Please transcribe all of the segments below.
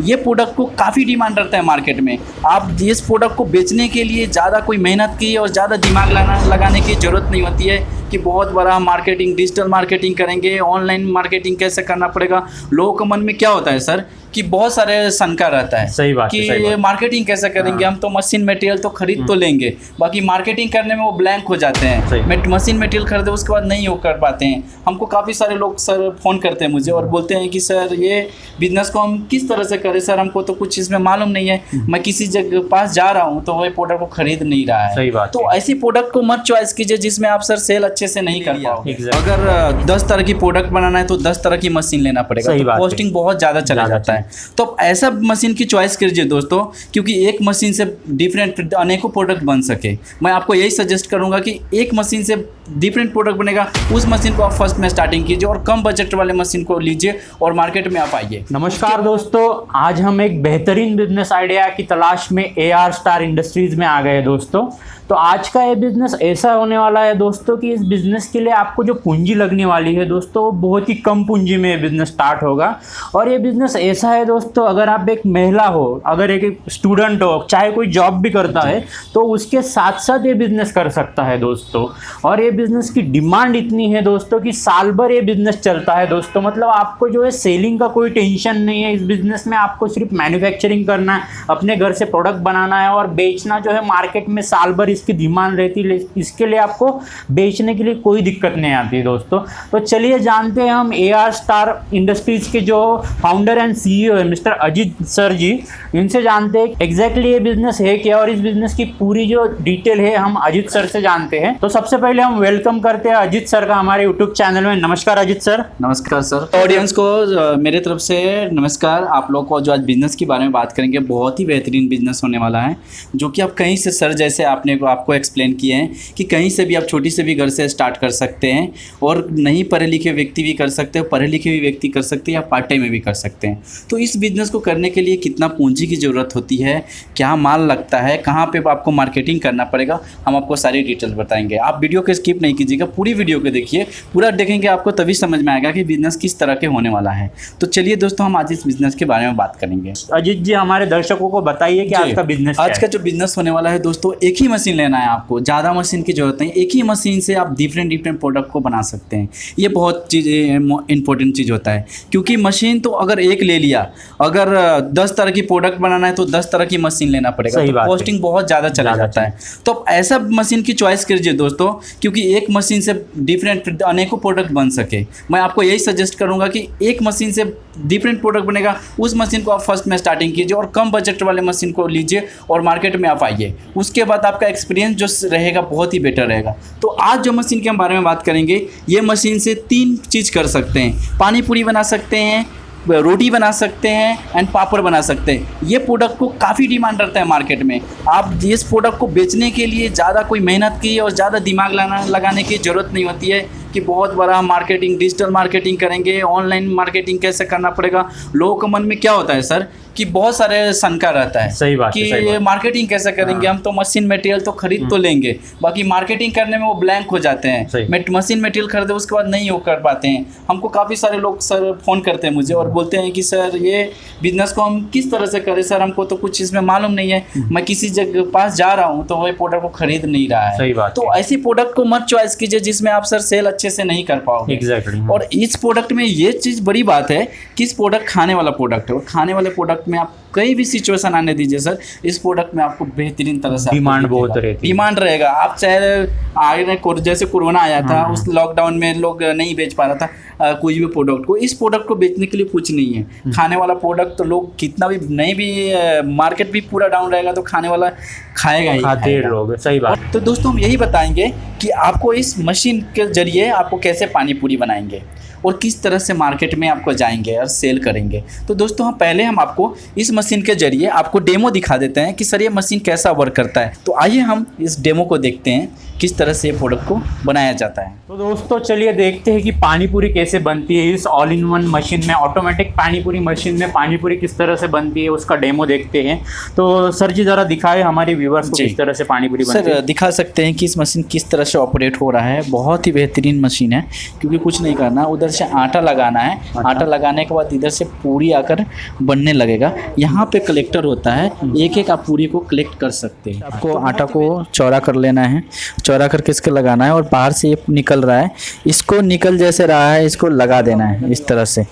ये प्रोडक्ट को काफ़ी डिमांड रहता है मार्केट में। आप इस प्रोडक्ट को बेचने के लिए ज़्यादा कोई मेहनत की और ज़्यादा दिमाग लगाने की ज़रूरत नहीं होती है कि बहुत बड़ा मार्केटिंग, डिजिटल मार्केटिंग करेंगे, ऑनलाइन मार्केटिंग कैसे करना पड़ेगा। लोगों के मन में क्या होता है सर कि बहुत सारे शंका रहता है। सही बात कि है, सही बात। मार्केटिंग कैसे करेंगे, हम तो मशीन मटेरियल तो खरीद तो लेंगे, बाकी मार्केटिंग करने में वो ब्लैंक हो जाते हैं। मशीन मटेरियल खरीदे उसके बाद नहीं हो कर पाते हैं। हमको काफ़ी सारे लोग सर फ़ोन करते हैं मुझे और बोलते हैं कि सर ये बिज़नेस को हम किस तरह से करें सर, हमको तो कुछ इसमें मालूम नहीं है, मैं किसी जगह पास जा रहा हूँ तो वो प्रोडक्ट को खरीद नहीं रहा है। सही बात तो ऐसी प्रोडक्ट को मत चॉइस कीजिए जिसमें आप सर सेल अच्छे से नहीं कर पाओ। Exactly. अगर 10 तरह की प्रोडक्ट बनाना है तो 10 तरह की मशीन लेना पड़ेगा, तो कॉस्टिंग बहुत ज़्यादा चला जाता है। तो आप ऐसा मशीन की चॉइस कीजिए दोस्तों, क्योंकि एक मशीन से डिफरेंट अनेकों प्रोडक्ट बन सके। मैं आपको यही सजेस्ट करूंगा कि एक मशीन से डिफरेंट प्रोडक्ट बनेगा, उस मशीन को आप फर्स्ट में स्टार्टिंग कीजिए और कम बजट वाले मशीन को लीजिए और मार्केट में आप आइए। नमस्कार दोस्तों, आज हम एक बेहतरीन बिजनेस आइडिया की तलाश में AR स्टार इंडस्ट्रीज में आ गए हैं दोस्तों। तो आज का ये बिज़नेस ऐसा होने वाला है दोस्तों कि इस बिज़नेस के लिए आपको जो पूंजी लगने वाली है दोस्तों, बहुत ही कम पूंजी में ये बिज़नेस स्टार्ट होगा। और ये बिज़नेस ऐसा है दोस्तों, अगर आप एक महिला हो, अगर एक स्टूडेंट हो, चाहे कोई जॉब भी करता है तो उसके साथ साथ ये बिज़नेस कर सकता है दोस्तों। और ये बिज़नेस की डिमांड इतनी है दोस्तों कि साल भर ये बिज़नेस चलता है दोस्तों। मतलब आपको जो है सेलिंग का कोई टेंशन नहीं है इस बिज़नेस में। आपको सिर्फ मैन्युफैक्चरिंग करना है, अपने घर से प्रोडक्ट बनाना है और बेचना जो है मार्केट में साल भर इसकी डिमांड रहती है। इसके लिए आपको बेचने के लिए कोई दिक्कत नहीं आती दोस्तों। तो चलिए जानते हैं हम AR स्टार इंडस्ट्रीज के जो फाउंडर एंड CEO है मिस्टर अजीत सर जी, इनसे जानते हैं एग्जैक्टली ये बिजनेस है क्या और इस बिजनेस की पूरी जो डिटेल है हम अजीत सर से जानते हैं। तो सबसे पहले हम वेलकम करते हैं अजीत सर का हमारे यूट्यूब चैनल में। नमस्कार अजीत सर। नमस्कार सर। ऑडियंस को मेरे तरफ से नमस्कार। आप लोग को जो आज बिजनेस के बारे में बात करेंगे, बहुत ही बेहतरीन बिजनेस होने वाला है, जो कि आप कहीं से सर जैसे आपको एक्सप्लेन किए हैं कि कहीं से भी आप छोटी से भी घर से स्टार्ट कर सकते हैं और नहीं पढ़े लिखे व्यक्ति भी कर सकते हैं, पढ़े लिखे भी व्यक्ति कर सकते हैं, या पार्ट टाइम में भी कर सकते हैं। तो इस बिज़नेस को करने के लिए कितना पूंजी की ज़रूरत होती है, क्या माल लगता है, कहाँ पे आपको मार्केटिंग करना पड़ेगा, हम आपको सारी डिटेल्स बताएंगे। आप वीडियो को स्किप नहीं कीजिएगा, पूरी वीडियो को देखिए, पूरा देखेंगे आपको तभी समझ में आएगा कि बिज़नेस किस तरह के होने वाला है। तो चलिए दोस्तों, हम आज इस बिज़नेस के बारे में बात करेंगे। अजीत जी, हमारे दर्शकों को बताइए कि आज का बिजनेस, आज का जो बिज़नेस होने वाला है दोस्तों, एक ही मशीन लेना है आपको, ज़्यादा मशीन की ज़रूरत नहीं। एक ही मशीन से आप डिफरेंट प्रोडक्ट को बना सकते हैं। ये बहुत चीज़ इंपॉर्टेंट चीज़ होता है, क्योंकि मशीन तो अगर एक ले लिया, अगर 10 तरह की प्रोडक्ट बनाना है तो 10 तरह की मशीन लेना पड़ेगा, तो कॉस्टिंग बहुत ज़्यादा चला जाता है। तो आप ऐसा मशीन की चॉइस कीजिए दोस्तों, क्योंकि एक मशीन से डिफरेंट अनेकों प्रोडक्ट बन सके। मैं आपको यही सजेस्ट करूँगा कि एक मशीन से डिफरेंट प्रोडक्ट बनेगा, उस मशीन को आप फर्स्ट में स्टार्टिंग कीजिए और कम बजट वाले मशीन को लीजिए और मार्केट में आप आइए। उसके बाद आपका एक्सपीरियंस जो रहेगा बहुत ही बेटर रहेगा। तो आज जो मशीन के बारे में बात करेंगे, ये मशीन से 3 चीज़ कर सकते हैं। पानी पूरी बना सकते हैं, रोटी बना सकते हैं एंड पापड़ बना सकते हैं। ये प्रोडक्ट को काफ़ी डिमांड रहता है मार्केट में। आप इस प्रोडक्ट को बेचने के लिए ज़्यादा कोई मेहनत की और ज़्यादा दिमाग लगाने की ज़रूरत नहीं होती है कि बहुत बड़ा मार्केटिंग, डिजिटल मार्केटिंग करेंगे, ऑनलाइन मार्केटिंग कैसे करना पड़ेगा। लोगों के मन में क्या होता है सर कि बहुत सारे शंका रहता है। सही बात कि है, मार्केटिंग कैसे करेंगे, हम तो मशीन मटेरियल तो खरीद तो लेंगे, बाकी मार्केटिंग करने में वो ब्लैंक हो जाते हैं। मशीन मटेरियल खरीदे उसके बाद नहीं हो कर पाते हैं। हमको काफ़ी सारे लोग सर फ़ोन करते हैं मुझे और बोलते हैं कि सर ये बिज़नेस को हम किस तरह से करें सर, हमको तो कुछ इसमें मालूम नहीं है, मैं किसी जगह पास जा रहा हूँ तो वो प्रोडक्ट को खरीद नहीं रहा है। सही बात। तो ऐसी प्रोडक्ट को मत चॉइस कीजिए जिसमें आप सर सेल अच्छे से नहीं कर पाओगे। एग्जैक्टली। और इस प्रोडक्ट में ये चीज़ बड़ी बात है कि इस प्रोडक्ट खाने वाला प्रोडक्ट है, और खाने वाले प्रोडक्ट में आप कई भी सिचुएशन आने दीजिए सर, इस प्रोडक्ट में आपको बेहतरीन तरह से डिमांड बहुत रहती है। डिमांड रहेगा। आप चाहे आगे जैसे कोरोना आया था, उस लॉकडाउन में लोग नहीं बेच पा रहा था कोई भी प्रोडक्ट को। इस प्रोडक्ट को बेचने के लिए कुछ नहीं है। खाने वाला प्रोडक्ट तो लोग कितना भी नहीं भी, मार्केट भी पूरा डाउन रहेगा तो खाने वाला खाएगा ही खाते लोग। सही बात। तो दोस्तों, हम यही बताएंगे कि आपको इस मशीन के जरिए आपको कैसे पानी पूरी बनाएंगे और किस तरह से मार्केट में आपको जाएंगे और सेल करेंगे। तो दोस्तों, हम आपको इस मशीन के जरिए आपको डेमो दिखा देते हैं कि सर ये मशीन कैसा वर्क करता है। तो आइए हम इस डेमो को देखते हैं किस तरह से ये प्रोडक्ट को बनाया जाता है। तो दोस्तों चलिए देखते हैं कि पानी पूरी कैसे बनती है इस ऑल इन वन मशीन में, ऑटोमेटिक पानी पूरी मशीन में पानी पूरी किस तरह से बनती है उसका डेमो देखते हैं। तो सर जी ज़रा दिखाए हमारे व्यूवर्स को जी। किस तरह से पानी पूरी बनती है। सर दिखा सकते हैं कि इस मशीन किस तरह से ऑपरेट हो रहा है। बहुत ही बेहतरीन मशीन है, क्योंकि कुछ नहीं करना, उधर से आटा लगाना है। आटा लगाने के बाद इधर से पूरी आकर बनने लगेगा। यहाँ पे कलेक्टर होता है, एक एक आप पूरी को कलेक्ट कर सकते हैं। आपको आटा को चौड़ा कर लेना है, चौड़ा करके इसके लगाना है और बाहर से ये निकल रहा है, इसको निकल जैसे रहा है इसको लगा देना है इस तरह से।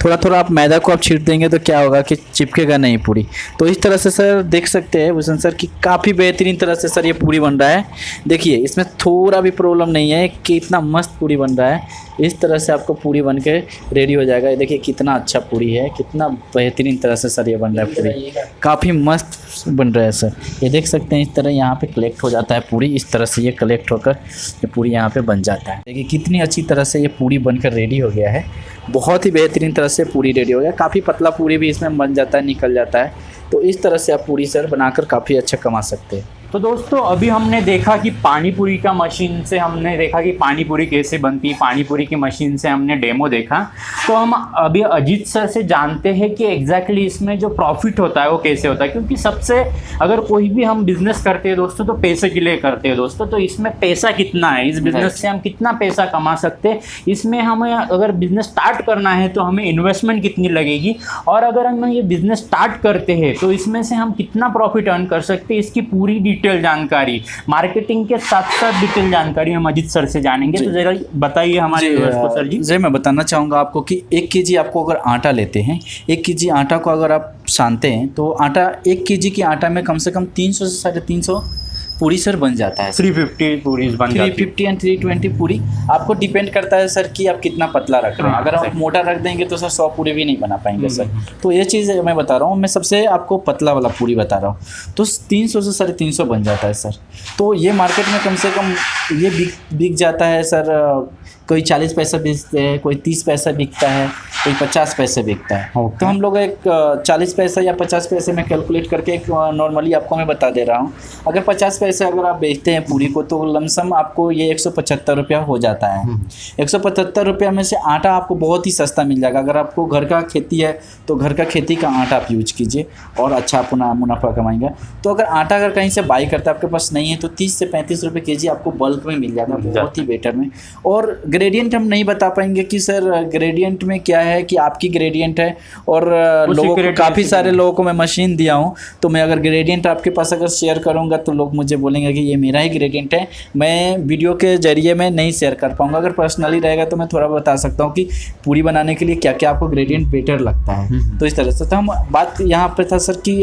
थोड़ा थोड़ा आप मैदा को आप छीट देंगे तो क्या होगा कि चिपकेगा नहीं पूरी। तो इस तरह से सर देख सकते हैं भूषण सर कि काफ़ी बेहतरीन तरह से सर ये पूरी बन रहा है। देखिए इसमें थोड़ा भी प्रॉब्लम नहीं है कि इतना मस्त पूरी बन रहा है। इस तरह से आपको पूरी बन के रेडी हो जाएगा। ये देखिए कितना अच्छा पूरी है, कितना बेहतरीन तरह से सर ये बन रहा है पूरी, काफ़ी मस्त बन रहा है सर। ये देख सकते हैं इस तरह यहाँ पे कलेक्ट हो जाता है पूरी, इस तरह से ये कलेक्ट होकर ये पूरी यहाँ पे बन जाता है। देखिए कितनी अच्छी तरह से ये पूरी बनकर रेडी हो गया है। बहुत ही बेहतरीन तरह से पूरी रेडी हो गया। काफ़ी पतला पूरी भी इसमें बन जाता है, निकल जाता है। तो इस तरह से आप पूरी सर बनाकर काफ़ी अच्छा कमा सकते हैं। तो दोस्तों अभी हमने देखा कि पानी पूरी का मशीन से हमने देखा कि पानी पूरी कैसे बनती है, पानी पूरी की मशीन से हमने डेमो देखा। तो हम अभी अजीत सर से जानते हैं कि एग्जैक्टली इसमें जो प्रॉफिट होता है वो कैसे होता है, क्योंकि सबसे अगर कोई भी हम बिजनेस करते हैं दोस्तों तो पैसे के लिए करते हैं दोस्तों। तो इसमें पैसा कितना है, इस बिजनेस से हम कितना पैसा कमा सकते हैं, इसमें हमें अगर बिजनेस स्टार्ट करना है तो हमें इन्वेस्टमेंट कितनी लगेगी, और अगर हम ये बिजनेस स्टार्ट करते हैं तो इसमें से हम कितना प्रॉफिट अर्न कर सकते हैं, इसकी पूरी डिटेल जानकारी, मार्केटिंग के साथ साथ डिटेल जानकारी हम अजीत सर से जानेंगे। तो जरा बताइए हमारे व्यूअर्स को सर जी। जी मैं बताना चाहूँगा आपको कि 1 केजी आपको अगर आटा लेते हैं, 1 केजी आटा को अगर आप सानते हैं तो आटा 1 केजी की आटा में कम से कम 300 से 350 पूरी सर बन जाता है। 350 पूरी बन जाती है। 350 एंड 320 पूरी आपको डिपेंड करता है सर कि आप कितना पतला रख रहे हैं। अगर आप मोटा रख देंगे तो सर 100 पूरी भी नहीं बना पाएंगे सर। तो ये चीज़ मैं बता रहा हूँ, मैं सबसे आपको पतला वाला पूरी बता रहा हूँ। तो 300 से 350 बन जाता है सर। तो ये मार्केट में कम से कम ये बिक जाता है सर। कोई 40 पैसा बेचते हैं, कोई 30 पैसा बिकता है, कोई 50 पैसे बिकता है। तो हम लोग एक 40 पैसा या 50 पैसे में कैलकुलेट करके एक नॉर्मली आपको मैं बता दे रहा हूँ। अगर 50 पैसे अगर आप बेचते हैं पूरी को तो लमसम आपको ये 175 रुपया हो जाता है। 175 रुपया में से आटा आपको बहुत ही सस्ता मिल जाएगा। अगर आपको घर का खेती है तो घर का खेती का आटा आप यूज कीजिए और अच्छा अपना मुनाफा कमाएंगे। तो अगर आटा अगर कहीं से बाई करता है आपके पास नहीं है तो 30 से 35 रुपये केजी आपको बल्क में मिल जाएगा, बहुत ही बेटर में। और ग्रेडियंट हम नहीं बता पाएंगे कि सर ग्रेडियंट में क्या है कि आपकी ग्रेडियंट है और लोगों को काफ़ी सारे लोगों को मैं मशीन दिया हूँ। तो मैं अगर ग्रेडियंट आपके पास अगर शेयर करूँगा तो लोग मुझे बोलेंगे कि ये मेरा ही ग्रेडियंट है, मैं वीडियो के जरिए में नहीं शेयर कर पाऊँगा। अगर पर्सनली रहेगा तो मैं थोड़ा बता सकता हूँ कि पूरी बनाने के लिए क्या क्या आपको ग्रेडियंट बेटर लगता है। तो इस तरह से तो हम बात यहाँ पर था सर कि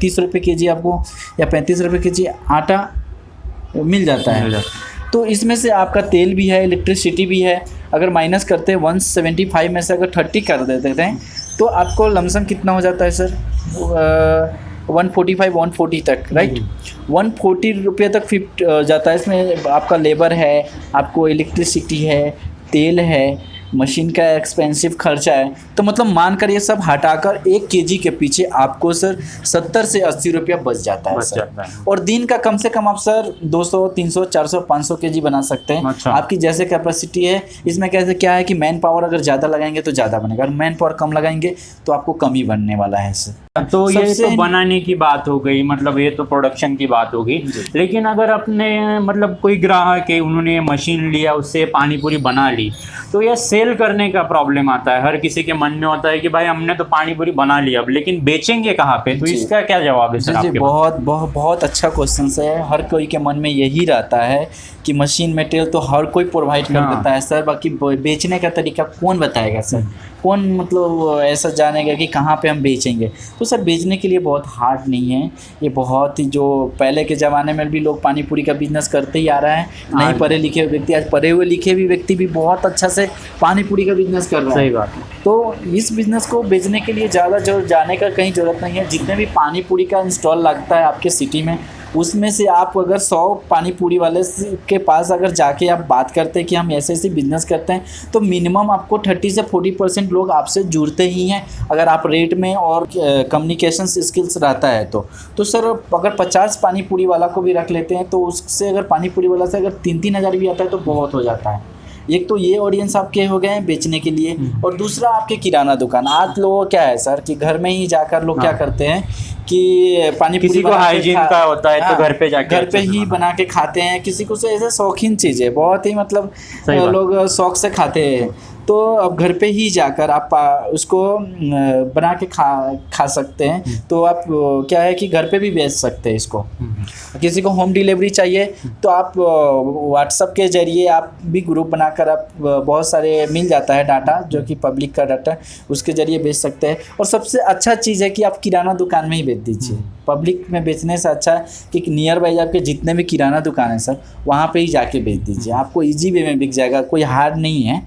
30 रुपये केजी आपको या 35 रुपये केजी आटा मिल जाता है। तो इसमें से आपका तेल भी है, इलेक्ट्रिसिटी भी है। अगर माइनस करते हैं 175 में से अगर 30 कर देते हैं तो आपको लमसम कितना हो जाता है सर, 145 140 तक, राइट। 140 रुपये तक फिट जाता है। इसमें आपका लेबर है, आपको इलेक्ट्रिसिटी है, तेल है, मशीन का एक्सपेंसिव खर्चा है। तो मतलब मानकर ये सब हटाकर 1 केजी के पीछे आपको सर 70 से 80 रुपया बच जाता है सर। और दिन का कम से कम आप सर 200 300 400 500 केजी बना सकते हैं। अच्छा। आपकी जैसे कैपेसिटी है। इसमें कैसे क्या है कि मैन पावर अगर ज़्यादा लगाएंगे तो ज़्यादा बनेगा, और मैन पावर कम लगाएंगे तो आपको कम ही बनने वाला है सर। तो ये तो बनाने की बात हो गई, मतलब ये तो प्रोडक्शन की बात होगी। लेकिन अगर अपने मतलब कोई ग्राहक है, उन्होंने मशीन लिया, उससे पानी पूरी बना ली, तो ये सेल करने का प्रॉब्लम आता है। हर किसी के मन में होता है कि भाई हमने तो पानी पूरी बना लिया, अब लेकिन बेचेंगे कहाँ पे? तो इसका क्या जवाब है सर आपके? जी बहुत अच्छा क्वेश्चन है। हर कोई के मन में यही रहता है कि मशीन मटेरियल तो हर कोई प्रोवाइड कर देता है सर, बाकी बेचने का तरीका कौन बताएगा सर? कौन मतलब ऐसा जानेगा कि कहाँ पे हम बेचेंगे? तो सर बेचने के लिए बहुत हार्ड नहीं है। ये बहुत ही जो पहले के ज़माने में भी लोग पानी पूरी का बिजनेस करते ही आ रहा है। नहीं पढ़े लिखे व्यक्ति, आज पढ़े हुए लिखे भी व्यक्ति भी बहुत अच्छा से पानी पूरी का बिजनेस कर रहा है। सही बात है। तो इस बिज़नेस को बेचने के लिए ज़्यादा जो जाने का कहीं ज़रूरत नहीं है। जितने भी पानी पूरी का इंस्टॉल लगता है आपके सिटी में उसमें से आप अगर 100 पानी पूरी वाले के पास अगर जाके आप बात करते हैं कि हम ऐसे ऐसे बिजनेस करते हैं, तो मिनिमम आपको 30 से 40% लोग आपसे जुड़ते ही हैं, अगर आप रेट में और कम्युनिकेशन स्किल्स रहता है तो सर अगर 50 पानी पूरी वाला को भी रख लेते हैं तो उससे अगर पानी पूरी वाला से अगर 3-3 हज़ार भी आता है तो बहुत हो जाता है। एक तो ये ऑडियंस आपके हो गए हैं बेचने के लिए, और दूसरा आपके किराना दुकान। आज लोग क्या है सर कि घर में ही जाकर लोग क्या करते हैं कि पानी पूरी किसी को हाइजीन का होता है तो घर पे जाके घर पे ही बना के खाते हैं, किसी को से ऐसे शौकीन चीज़ है, बहुत ही मतलब लोग शौक से खाते हैं। तो अब घर पे ही जाकर आप उसको बना के खा सकते हैं। तो आप क्या है कि घर पे भी बेच सकते हैं इसको। किसी को होम डिलीवरी चाहिए तो आप व्हाट्सएप के ज़रिए आप भी ग्रुप बनाकर आप बहुत सारे मिल जाता है डाटा, जो कि पब्लिक का डाटा, उसके ज़रिए बेच सकते हैं। और सबसे अच्छा चीज़ है कि आप किराना दुकान में ही बेच दीजिए। पब्लिक में बेचने से अच्छा है कि नियर बाई आपके जितने भी किराना दुकान है सर, वहाँ पे ही जाके बेच दीजिए, आपको इजी वे में बिक जाएगा, कोई हार्ड नहीं है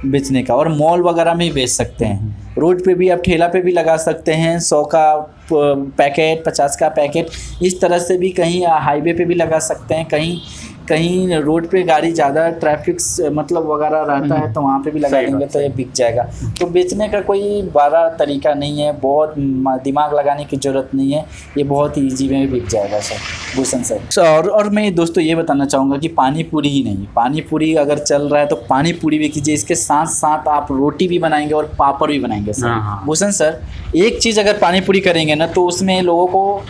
बेचने का। और मॉल वगैरह में ही बेच सकते हैं, रोड पे भी आप ठेला पे भी लगा सकते हैं, 100 का पैकेट, 50 का पैकेट, इस तरह से भी कहीं हाईवे पे भी लगा सकते हैं, कहीं रोड पे गाड़ी ज़्यादा ट्रैफिक मतलब वगैरह रहता है तो वहाँ पे भी लगा देंगे तो ये बिक जाएगा। तो बेचने का कोई बड़ा तरीका नहीं है, बहुत दिमाग लगाने की ज़रूरत नहीं है, ये बहुत ही ईजी में बिक जाएगा सर, भूषण सर। और मैं दोस्तों ये बताना चाहूँगा कि पानी पूरी ही नहीं, पानी पूरी अगर चल रहा है तो पानी पूरी भी कीजिए, इसके साथ साथ आप रोटी भी बनाएंगे और पापड़ भी बनाएंगे सर। भूषण सर, एक चीज़ अगर पानी पूरी करेंगे ना तो उसमें लोगों को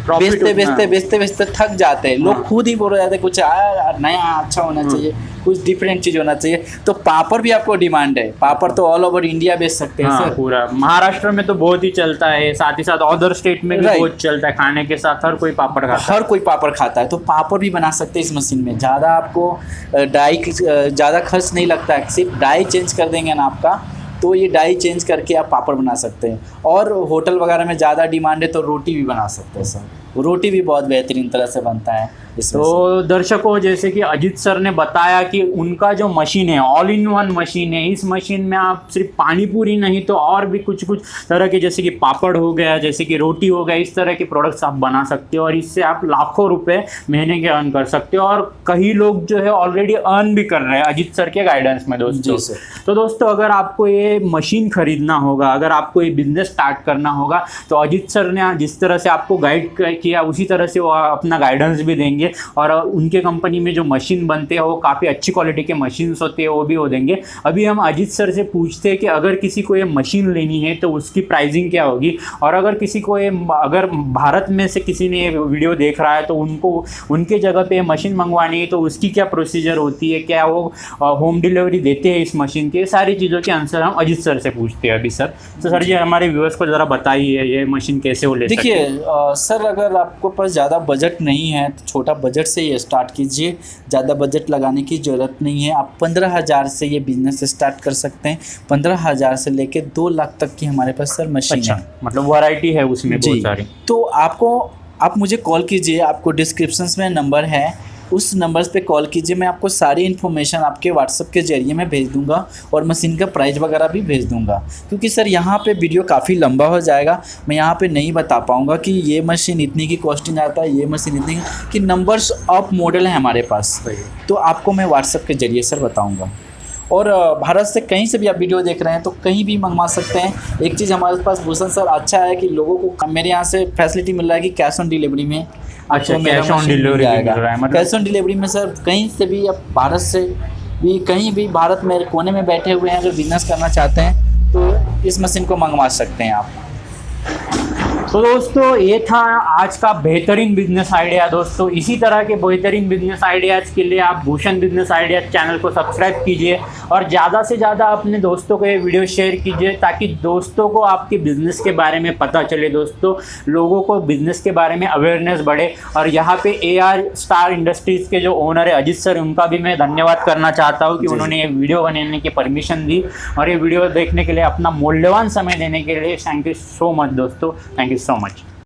बेचते थक जाते हैं, लोग खुद ही बोल रहे थे कुछ नया अच्छा होना चाहिए, कुछ डिफरेंट चीज़ होना चाहिए। तो पापड़ भी आपको डिमांड है, पापड़ तो ऑल ओवर इंडिया बेच सकते हैं सर। पूरा महाराष्ट्र में तो बहुत ही चलता है, साथ ही साथ अदर स्टेट में भी बहुत चलता है, खाने के साथ हर कोई पापड़ खाता है, हर कोई पापड़ खाता है। तो पापड़ भी बना सकते हैं इस मशीन में, ज़्यादा आपको डाई ज़्यादा खर्च नहीं लगता है, सिर्फ डाई चेंज कर देंगे ना आपका, तो ये डाई चेंज करके आप पापड़ बना सकते हैं। और होटल वगैरह में ज़्यादा डिमांड है तो रोटी भी बना सकते हैं सर, रोटी भी बहुत बेहतरीन तरह से बनता है। तो दर्शकों, जैसे कि अजीत सर ने बताया कि उनका जो मशीन है ऑल इन वन मशीन है, इस मशीन में आप सिर्फ पानी पूरी नहीं तो और भी कुछ तरह के, जैसे कि पापड़ हो गया, जैसे कि रोटी हो गया, इस तरह के प्रोडक्ट्स आप बना सकते हो और इससे आप लाखों रुपए महीने के अर्न कर सकते हो। और कई लोग जो है ऑलरेडी अर्न भी कर रहे हैं अजीत सर के गाइडेंस में दोस्तों। तो दोस्तों, अगर आपको ये मशीन खरीदना होगा, अगर आपको ये बिजनेस स्टार्ट करना होगा, तो अजीत सर ने जिस तरह से आपको गाइड किया उसी तरह से वो अपना गाइडेंस भी देंगे। और उनके कंपनी में जो मशीन बनते हैं वो काफ़ी अच्छी क्वालिटी के मशीन्स होते हैं, वो भी हो देंगे। अभी हम अजीत सर से पूछते हैं कि अगर किसी को ये मशीन लेनी है तो उसकी प्राइसिंग क्या होगी, और अगर किसी को ये, अगर भारत में से किसी ने वीडियो देख रहा है तो उनको उनके जगह पे मशीन मंगवानी है तो उसकी क्या प्रोसीजर होती है, क्या वो होम डिलीवरी देते हैं इस मशीन के, सारी चीज़ों के आंसर हम अजीत सर से पूछते हैं अभी सर। तो सर जी, हमारे व्यूअर्स को ज़रा बताइए ये मशीन कैसे वो ले सकते हैं। देखिए सर, अगर आपको पास ज़्यादा बजट नहीं है तो छोटा बजट से ये स्टार्ट कीजिए, ज़्यादा बजट लगाने की ज़रूरत नहीं है। आप 15,000 से ये बिज़नेस स्टार्ट कर सकते हैं। 15,000 से लेके 2 लाख तक की हमारे पास सर मशीन है, मतलब वैरायटी है उसमें बहुत सारी। तो आप मुझे कॉल कीजिए, आपको डिस्क्रिप्शंस में नंबर है, उस नंबर्स पे कॉल कीजिए, मैं आपको सारी इन्फॉर्मेशन आपके व्हाट्सएप के ज़रिए मैं भेज दूंगा और मशीन का प्राइस वगैरह भी भेज दूंगा। क्योंकि सर यहाँ पे वीडियो काफ़ी लंबा हो जाएगा, मैं यहाँ पे नहीं बता पाऊँगा कि ये मशीन इतनी की कॉस्टिंग आता है, ये मशीन इतनी कि नंबर्स ऑफ मॉडल है हमारे पास, तो आपको मैं व्हाट्सएप के ज़रिए सर बताऊँगा। और भारत से कहीं से भी आप वीडियो देख रहे हैं तो कहीं भी मंगवा सकते हैं। एक चीज़ हमारे पास भूषण सर अच्छा है कि लोगों को मेरे यहाँ से फैसिलिटी मिल रहा है कि कैश ऑन डिलीवरी में, अच्छा कैश ऑन डिलीवरी आएगा, कैश ऑन डिलीवरी में सर कहीं से भी आप भारत से भी कहीं भी भारत में कोने में बैठे हुए हैं, अगर बिजनेस करना चाहते हैं तो इस मशीन को मंगवा सकते हैं आप। तो दोस्तों, ये था आज का बेहतरीन बिजनेस आइडिया। दोस्तों, इसी तरह के बेहतरीन बिजनेस आइडियाज़ के लिए आप भूषण बिजनेस आइडियाज़ चैनल को सब्सक्राइब कीजिए और ज़्यादा से ज़्यादा अपने दोस्तों को ये वीडियो शेयर कीजिए ताकि दोस्तों को आपके बिज़नेस के बारे में पता चले। दोस्तों, लोगों को बिज़नेस के बारे में अवेयरनेस बढ़े। और यहाँ पे AR स्टार इंडस्ट्रीज़ के जो ओनर है अजीत सर, उनका भी मैं धन्यवाद करना चाहता हूँ कि उन्होंने ये वीडियो बनाने की परमिशन दी और ये वीडियो देखने के लिए अपना मूल्यवान समय देने के लिए थैंक यू सो मच दोस्तों, थैंक यू so much.